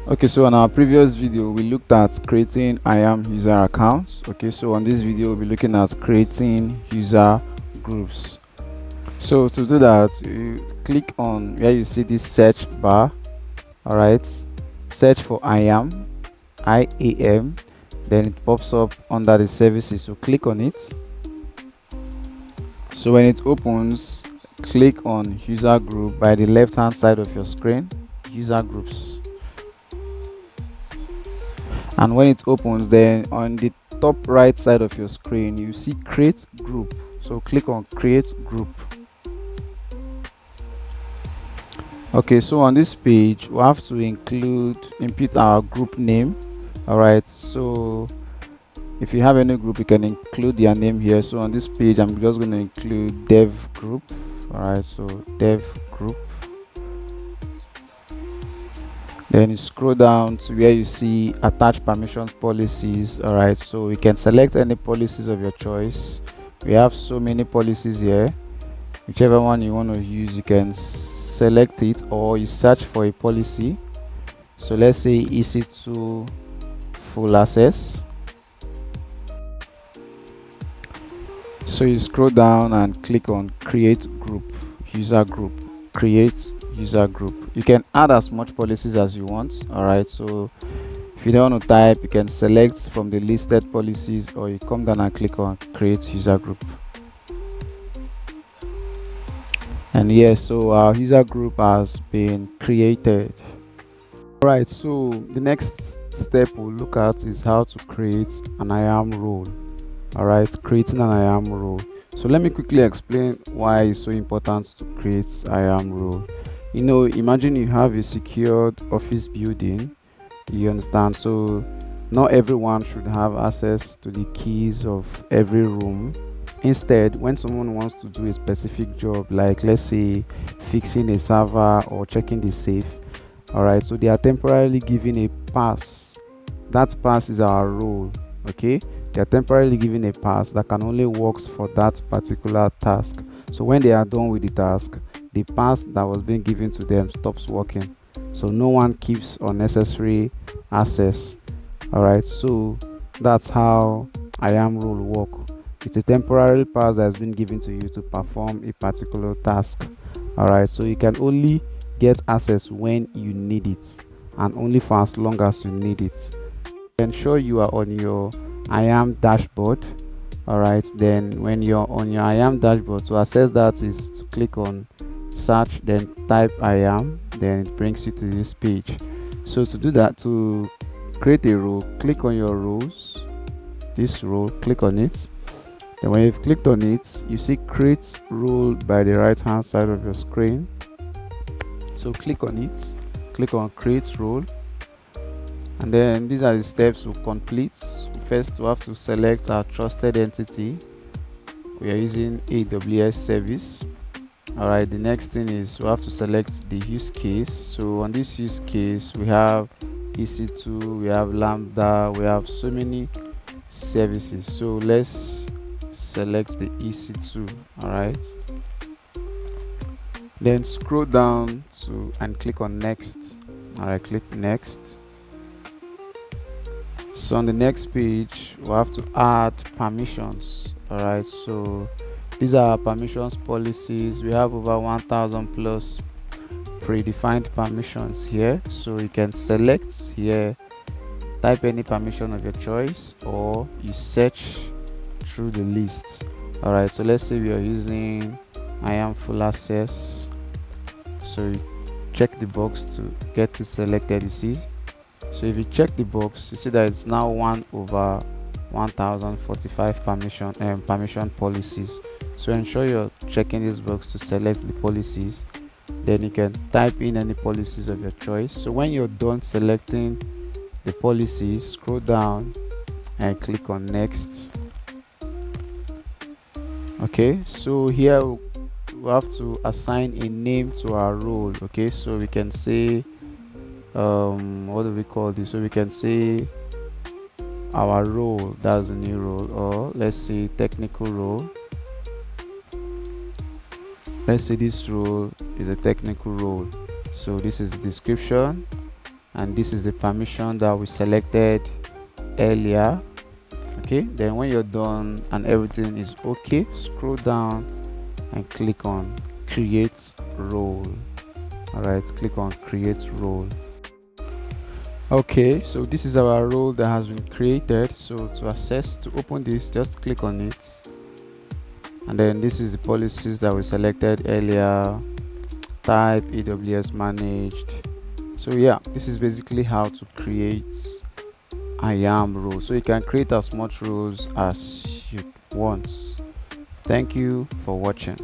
Okay, so on our previous video we looked at creating IAM user accounts. Okay, so on this video we'll be looking at creating user groups. So to do that, you click on where you see this search bar. All right, search for IAM, then it pops up under the services, so click on it. So when it opens, click on user group by the left hand side of your screen, user groups. And when it opens, then on the top right side of your screen you see create group, so click on create group. Okay, so on this page we have to input our group name. All right, so if you have any group you can include their name here. So on this page I'm just going to include dev group. All right, so dev group. Then you scroll down to where you see attach permissions policies. All right, so you can select any policies of your choice. We have so many policies here. Whichever one you want to use, you can select it, or you search for a policy. So let's say EC2 full access. So you scroll down and click on create group, user group, create user group. You can add as much policies as you want. All right, so if you don't want to type, you can select from the listed policies, or you come down and click on create user group. And yes, so our user group has been created. All right, so the next step we'll look at is how to create an IAM role. All right, creating an IAM role. So let me quickly explain why it's so important to create IAM role. You know, imagine you have a secured office building, you understand, so not everyone should have access to the keys of every room. Instead, when someone wants to do a specific job, like let's say fixing a server or checking the safe, all right, so they are temporarily given a pass. That pass is our role. Okay, they are temporarily given a pass that can only works for that particular task. So when they are done with the task, the pass that was being given to them stops working, so no one keeps unnecessary access. All right, so that's how IAM role work. It's a temporary pass that has been given to you to perform a particular task. All right, so you can only get access when you need it, and only for as long as you need it. Ensure you are on your IAM dashboard. All right, then when you're on your IAM dashboard, to access that is to click on search, then type IAM, then it brings you to this page. So to do that, to create a role, click on your roles, this role, click on it. Then when you've clicked on it, you see create role by the right hand side of your screen. So click on it, click on create role, and then these are the steps to complete. First, we have to select our trusted entity. We are using AWS service. All right, the next thing is we have to select the use case. So on this use case we have EC2, we have Lambda, we have so many services. So let's select the EC2. all right, then scroll down to and click on next. All right, click next. So on the next page we have to add permissions. All right, so these are our permissions policies. We have over 1000 plus predefined permissions here, so you can select here, type any permission of your choice, or you search through the list. All right, so let's say we are using IAM full access, so you check the box to get it selected. You see, so if you check the box, you see that it's now 1 over 1045 permission policies. So ensure you're checking this box to select the policies, then you can type in any policies of your choice. So when you're done selecting the policies, scroll down and click on next. Okay, so here we have to assign a name to our role. Okay, so we can say what do we call this? So we can say our role, that's a new role, or let's say technical role. Let's say this role is a technical role. So this is the description. and this is the permission that we selected earlier. Okay, then when you're done and everything is okay, scroll down and click on create role. All right, click on create role. Okay, so this is our role that has been created. So to open this, just click on it, and then this is the policies that we selected earlier. Type AWS managed. So yeah, this is basically how to create IAM roles. So you can create as much roles as you want. Thank you for watching.